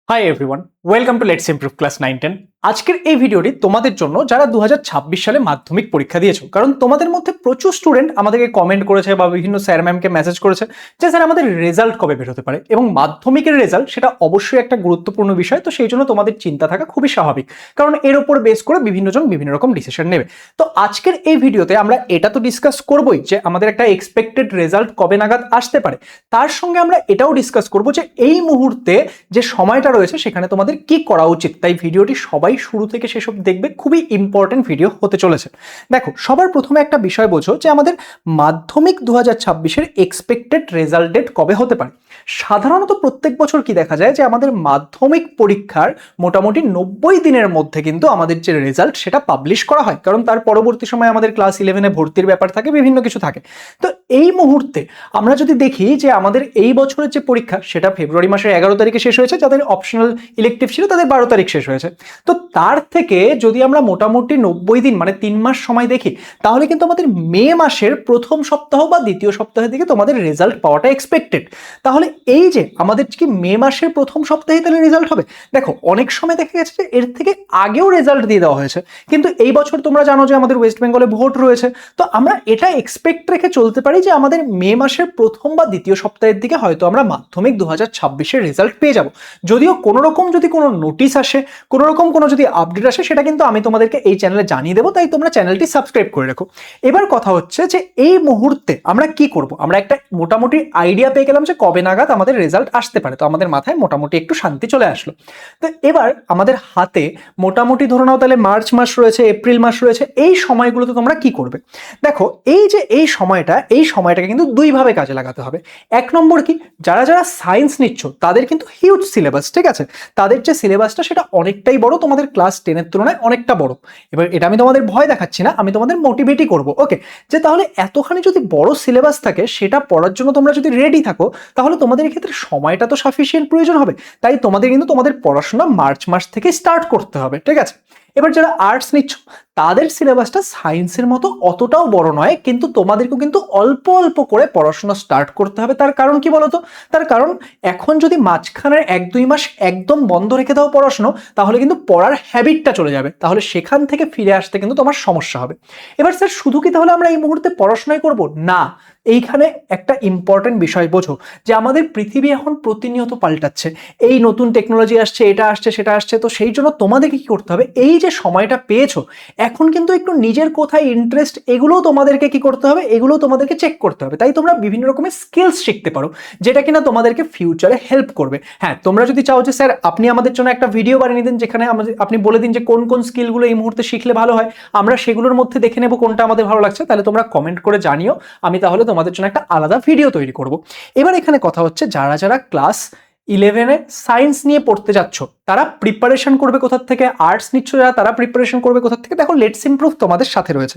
Hi everyone, welcome to let's improve class 9-10। আজকের এই ভিডিওটি তোমাদের জন্য যারা 2026 সালে মাধ্যমিক পরীক্ষা দিয়েছো, কারণ তোমাদের মধ্যে প্রচুর স্টুডেন্ট আমাদেরকে কমেন্ট করেছে বা বিভিন্ন স্যার ম্যামকে মেসেজ করেছে যে স্যার আমাদের রেজাল্ট কবে বের হতে পারে, এবং মাধ্যমিকের রেজাল্ট সেটা অবশ্যই একটা গুরুত্বপূর্ণ বিষয়। তো সেই জন্য তোমাদের চিন্তা থাকা খুবই স্বাভাবিক, কারণ এর উপর বেস করে বিভিন্ন জন বিভিন্ন রকম ডিসিশন নেবে। তো আজকের এই ভিডিওতে আমরা এটা তো ডিসকাস করবোই যে আমাদের একটা এক্সপেক্টেড রেজাল্ট কবে নাগাদ আসতে পারে, তার সঙ্গে আমরা এটাও ডিসকাস করবো যে এই মুহূর্তে যে সময়টা রয়েছে সেখানে তোমাদের কি করা উচিত। তাই ভিডিওটি সবাই শুরু থেকে শেষ অবধি দেখবে, খুবই ইম্পর্টেন্ট ভিডিও হতে চলেছে। দেখো, সবার প্রথমে একটা বিষয় বোঝো যে আমাদের মাধ্যমিক 2026-এর এক্সপেক্টেড রেজাল্ট ডেট কবে হতে পারে। সাধারণত প্রত্যেক বছর কি দেখা যায় যে আমাদের মাধ্যমিক পরীক্ষার মোটামুটি 90 দিনের মধ্যে কিন্তু আমাদের যে রেজাল্ট সেটা পাবলিশ করা হয়, কারণ তার পরবর্তী সময় আমাদের ক্লাস 11-এ ভর্তির ব্যাপার থাকে, বিভিন্ন কিছু থাকে। তো এই মুহূর্তে আমরা যদি দেখি যে আমাদের এই বছরের যে পরীক্ষা সেটা ফেব্রুয়ারি মাসের 11 তারিখে শেষ হয়েছে, যাদের অপশনাল ইলেকটিভ ছিল তাদের 12 তারিখ শেষ হয়েছে। তো তার থেকে যদি আমরা মোটামুটি 90 দিন মানে 3 মাস সময় দেখি, তাহলে কিন্তু আমাদের মে মাসের প্রথম সপ্তাহ বা দ্বিতীয় সপ্তাহের দিকে তোমাদের রেজাল্ট পাওয়াটা এক্সপেক্টেড। তাহলে এই যে আমাদের কি মে মাসের প্রথম সপ্তাহে তাহলে রেজাল্ট হবে। দেখো, অনেক সময় দেখা গেছে যে এর থেকে আগেও রেজাল্ট দিয়ে দেওয়া হয়েছে, কিন্তু এই বছর তোমরা জানো যে আমাদের ওয়েস্ট বেঙ্গলে ভোট রয়েছে। তো আমরা এটা এক্সপেক্ট রেখে চলতে পারি যে আমাদের মে মাসের প্রথম বা দ্বিতীয় সপ্তাহের দিকে হয়তো আমরা মাধ্যমিক 2026-এর রেজাল্ট পেয়ে যাব। যদিও কোনো রকম যদি কোনো নোটিশ আসে, কোনো রকম কোনো যদি আপডেট আসে, সেটা কিন্তু আমি তোমাদেরকে এই চ্যানেলে জানিয়ে দেবো, তাই তোমরা চ্যানেলটি সাবস্ক্রাইব করে রাখো। এবার কথা হচ্ছে যে এই মুহূর্তে আমরা কি করব। আমরা একটা মোটামুটি আইডিয়া পেয়ে গেলাম যে কবে নাগাদ আমাদের রেজাল্ট আসতে পারে, তো আমাদের মাথায় মোটামুটি একটু শান্তি চলে আসলো। তো এবার আমাদের হাতে মোটামুটি ধরে নাও তাহলে মার্চ মাস রয়েছে, এপ্রিল মাস রয়েছে, এই সময়গুলোতে তোমরা কি করবে। দেখো, এই যে এই সময়টাকে কিন্তু দুইভাবে কাজে লাগাতে হবে। এক নম্বর কি, যারা যারা সায়েন্স নিচ্ছ তাদের কিন্তু হিউজ সিলেবাস, ঠিক আছে, তাদের যে সিলেবাসটা সেটা অনেকটাই বড়, তোমাদের ক্লাস 10-এর তুলনায় অনেকটা বড়। এবার এটা আমি তোমাদের ভয় দেখাচ্ছি না, আমি তোমাদের মোটিভেটই করবো, ওকে, যে তাহলে এতখানি যদি বড় সিলেবাস থাকে সেটা পড়ার জন্য তোমরা যদি রেডি থাকো, তাহলে তোমাদের ক্ষেত্রে সময়টা তো সাফিসিয়েন্ট প্রয়োজন হবে। তাই তোমাদের কিন্তু তোমাদের পড়াশোনা মার্চ মাস থেকে স্টার্ট করতে হবে, ঠিক আছে। এবার যারা আর্টস নিচ্ছ তাদের সিলেবাসটা সায়েন্সের মতো অতটাও বড় নয়, কিন্তু তোমাদেরকেও কিন্তু অল্প অল্প করে পড়াশোনা স্টার্ট করতে হবে। তার কারণ কি বলতো, তার কারণ এখন যদি মাঝখানের 1-2 মাস একদম বন্ধ রেখে দাও পড়াশোনা, তাহলে কিন্তু পড়ার হ্যাবিটটা চলে যাবে, তাহলে সেখান থেকে ফিরে আসতে কিন্তু তোমার সমস্যা হবে। এবার স্যার, শুধু কি তাহলে আমরা এই মুহূর্তে পড়াশোনাই করব না, এইখানে একটা ইম্পর্টেন্ট বিষয় বোঝো যে আমাদের পৃথিবী এখন প্রতিনিয়ত পাল্টাচ্ছে, এই নতুন টেকনোলজি আসছে, এটা আসছে, সেটা আসছে। তো সেই জন্য তোমাদেরকে কি করতে হবে, এই যে সময়টা পেয়েছো এখন কিন্তু একটু নিজের কোথায় ইন্টারেস্ট, এগুলোও তোমাদেরকে কি করতে হবে, এগুলোও তোমাদেরকে চেক করতে হবে। তাই তোমরা বিভিন্ন রকমের স্কিলস শিখতে পারো, যেটা কিনা তোমাদেরকে ফিউচারে হেল্প করবে। হ্যাঁ, তোমরা যদি চাও যে স্যার আপনি আমাদের জন্য একটা ভিডিও বানিয়ে দিন যেখানে আপনি বলে দিন যে কোন কোন স্কিলগুলো এই মুহূর্তে শিখলে ভালো হয়, আমরা সেগুলোর মধ্যে দেখে নেব কোনটা আমাদের ভালো লাগছে, তাহলে তোমরা কমেন্ট করে জানিও, আমি তাহলে তোমাদের জন্য একটা আলাদা ভিডিও তৈরি করব। এবার এখানে কথা হচ্ছে, যারা যারা ক্লাস 11-এ সায়েন্স নিয়ে পড়তে যাচ্ছ তারা প্রিপারেশন করবে কোথা থেকে, আর্টস নিচ্ছ যারা তারা প্রিপারেশন করবে কোথা থেকে। দেখো, লেটস ইমপ্রুভ তোমাদের সাথে রয়েছে।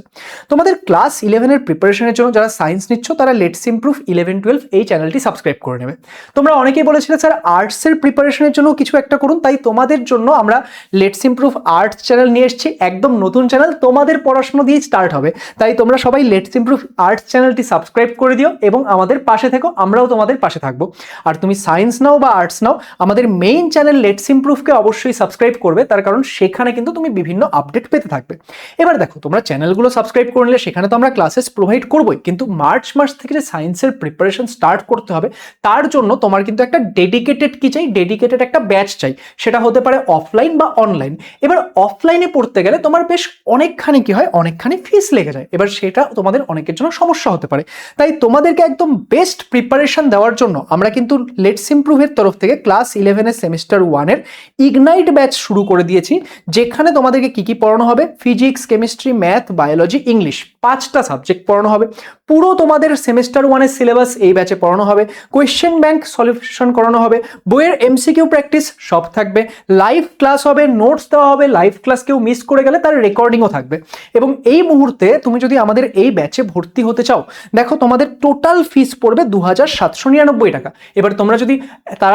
তোমাদের ক্লাস 11-এর প্রিপারেশনের জন্য যারা সায়েন্স নিচ্ছ তারা লেটস ইমপ্রুভ 11-12 এই চ্যানেলটি সাবস্ক্রাইব করে নেবে। তোমরা অনেকেই বলেছিলে স্যার আর্টসের প্রিপারেশনের জন্য কিছু একটা করুন, তাই তোমাদের জন্য আমরা লেটস ইমপ্রুভ আর্টস চ্যানেল নিয়ে এসেছি, একদম নতুন চ্যানেল, তোমাদের পড়াশোনা দিয়ে স্টার্ট হবে। তাই তোমরা সবাই লেটস ইমপ্রুভ আর্টস চ্যানেলটি সাবস্ক্রাইব করে দিও এবং আমাদের পাশে থেকো, আমরাও তোমাদের পাশে থাকবো। আর তুমি সায়েন্স নাও বা আর্টস নাও, আমাদের মেইন চ্যানেল লেটস ইমপ্রুভকে অবশ্যই সাবস্ক্রাইব করবে, তার কারণ সেখানে কিন্তু তুমি বিভিন্ন আপডেট পেতে থাকবে। এবার দেখো, তোমরা চ্যানেলগুলো সাবস্ক্রাইব করে নিলে সেখানে তো আমরা ক্লাসেস প্রোভাইড করবোই, কিন্তু মার্চ মাস থেকে যে সায়েন্সের প্রিপারেশন স্টার্ট করতে হবে তার জন্য তোমার কিন্তু একটা ডেডিকেটেড কি চাই, ডেডিকেটেড একটা ব্যাচ চাই। সেটা হতে পারে অফলাইন বা অনলাইন। এবার অফলাইনে পড়তে গেলে তোমার বেশ অনেকখানি কি হয়, অনেকখানি ফিস লেগে যায়, এবার সেটা তোমাদের অনেকের জন্য সমস্যা হতে পারে। তাই তোমাদেরকে একদম বেস্ট প্রিপারেশন দেওয়ার জন্য আমরা কিন্তু লেটস ইমপ্রুভের তরফ থেকে ক্লাস 11-এর সেমিস্টার 1-এর ইগনাইট ব্যাচ শুরু করে দিয়েছি, যেখানে তোমাদেরকে কি কি পড়ানো হবে, physics, chemistry, math, biology, English, 5টা সাবজেক্ট পড়ানো হবে। পুরো তোমাদের সেমিস্টার 1-এর সিলেবাস এই ব্যাচে পড়ানো হবে। কোয়েশ্চেন ব্যাংক সলিউশন করানো হবে, বইয়ের এমসিকিউ প্র্যাকটিস সব থাকবে, লাইভ ক্লাস হবে, নোটস দেওয়া হবে, লাইভ ক্লাস কেউ মিস করে গেলে তার রেকর্ডিংও থাকবে। এবং এই মুহূর্তে তুমি যদি আমাদের এই ব্যাচে ভর্তি হতে চাও, দেখো তোমাদের টোটাল ফিস পড়বে 2799 টাকা। এবার তোমরা যদি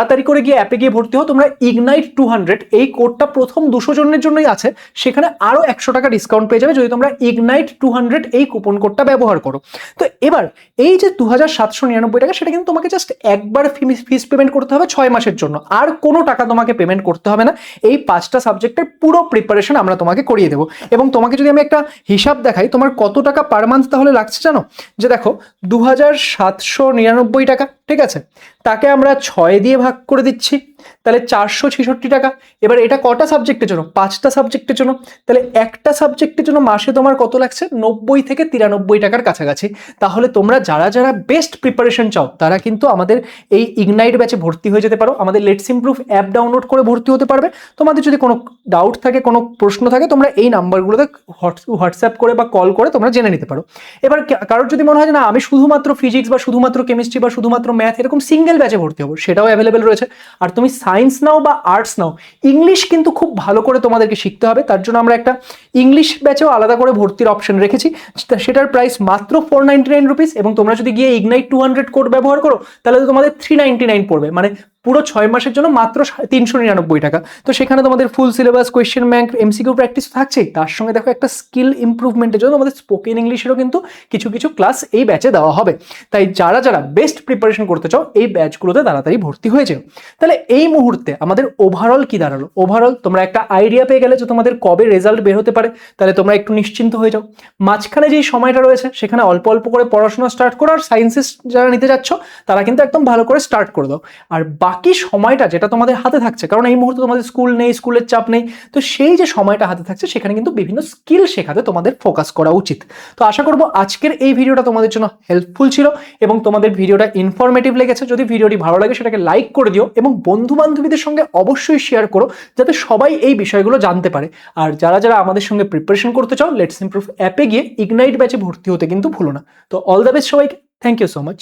তাড়াতাড়ি করে গিয়ে অ্যাপে গিয়ে ভর্তি হও। তোমরা ইগনাইট 200 এই কোডটা প্রথম 200 জনের জন্যই আছে, সেখানে আরো 100 টাকা ডিসকাউন্ট পেয়ে যাবে যদি তোমরা ইগনাইট 200 এই কুপন কোডটা ব্যবহার করো। তো এবার এই যে 2799 টাকা, সেটা কিন্তু তোমাকে জাস্ট একবার ফিস পেমেন্ট করতে হবে 6 মাসের জন্য, আর কোনো টাকা তোমাকে পেমেন্ট করতে হবে না। এই 5টা সাবজেক্টের পুরো প্রিপারেশন আমরা তোমাকে করিয়ে দেবো। এবং তোমাকে যদি আমি একটা হিসাব দেখাই তোমার কত টাকা পার মান্থ তাহলে লাগছে জানো, যে দেখো 2799 টাকা, ঠিক আছে, তাকে আমরা 6 দিয়ে ভাগ করে দিচ্ছি, তাহলে 466 টাকা। এবার এটা কটা সাবজেক্টের জন্য? 5টা সাবজেক্টের জন্য। তাহলে একটা সাবজেক্টের জন্য মাসে তোমার কত লাগছে? 90 থেকে 93 টাকার কাছাকাছি। তাহলে তোমরা যারা যারা বেস্ট প্রিপারেশন চাও তারা কিন্তু আমাদের এই ইগনাইট ব্যাচে ভর্তি হয়ে যেতে পারো। আমাদের লেটস ইমপ্রুভ অ্যাপ ডাউনলোড করে ভর্তি হতে পারবে। তোমাদের যদি কোনো ডাউট থাকে, কোনো প্রশ্ন থাকে, তোমরা এই নাম্বারগুলোতে হোয়াটসঅ্যাপ করে বা কল করে তোমরা জেনে নিতে পারো। এবার কারোর যদি মনে হয় না আমি শুধুমাত্র ফিজিক্স বা শুধুমাত্র কেমিস্ট্রি বা শুধুমাত্র ম্যাথ এরকম সিঙ্গেল ব্যাচে ভর্তি হবো, সেটাও অ্যাভেলেবেল রয়েছে। আর তুমি সায়েন্স নাও বা আর্টস নাও, ইংলিশ কিন্তু খুব ভালো করে তোমাদেরকে শিখতে হবে। তার জন্য আমরা একটা ইংলিশ ব্যাচেও আলাদা করে ভর্তির অপশন রেখেছি, সেটার প্রাইস মাত্র 499 রুপিস। এবং তোমরা যদি গিয়ে ইগনাইট 200 কোড ব্যবহার করো তাহলে তোমাদের 399 পড়বে, মানে পুরো 6 মাসের জন্য মাত্র 399 টাকা। তো সেখানে তোমাদের full syllabus, question bank, MCQ practice থাকছেই, তার সঙ্গে দেখো একটা স্কিল ইমপ্রুভমেন্টের জন্য আমাদের স্পোকেন ইংলিশেরও কিন্তু কিছু কিছু ক্লাস এই ব্যাচে দেওয়া হবে। তাই যারা যারা বেস্ট প্রিপারেশন করতে চাও এই ব্যাচগুলোতে তাড়াতাড়ি ভর্তি হয়ে যাও। তাহলে এই মুহূর্তে আমাদের ওভারঅল কি দাঁড়ালো? ওভারঅল তোমরা একটা আইডিয়া পেয়ে গেলে যে তোমাদের কবে রেজাল্ট বের হতে পারে, তাহলে তোমরা একটু নিশ্চিন্ত হয়ে যাও। মাঝখানে যেই সময়টা রয়েছে সেখানে অল্প অল্প করে পড়াশোনা স্টার্ট করো, আর সায়েন্সেস যারা নিতে যাচ্ছ তারা কিন্তু একদম ভালো করে স্টার্ট করে দাও। আর বাকি সময়টা যেটা তোমাদের হাতে থাকছে, কারণ এই মুহূর্তে তোমাদের স্কুল নেই, স্কুলের চাপ নেই, তো সেই যে সময়টা হাতে থাকছে সেখানে কিন্তু বিভিন্ন স্কিল শেখাতে তোমাদের ফোকাস করা উচিত। তো আশা করবো আজকের এই ভিডিওটা তোমাদের জন্য হেল্পফুল ছিল এবং তোমাদের ভিডিওটা ইনফরমেটিভ লেগেছে। যদি ভিডিওটি ভালো লাগে সেটাকে লাইক করে দিও এবং বন্ধু বান্ধবীদের সঙ্গে অবশ্যই শেয়ার করো, যাতে সবাই এই বিষয়গুলো জানতে পারে। আর যারা যারা আমাদের সঙ্গে প্রিপারেশন করতে চাও, লেটস ইমপ্রুভ অ্যাপে গিয়ে ইগনাইট ব্যাচে ভর্তি হতে কিন্তু ভুলো না। তো অল দ্য বেস্ট সবাইকে, থ্যাংক ইউ সো মাচ।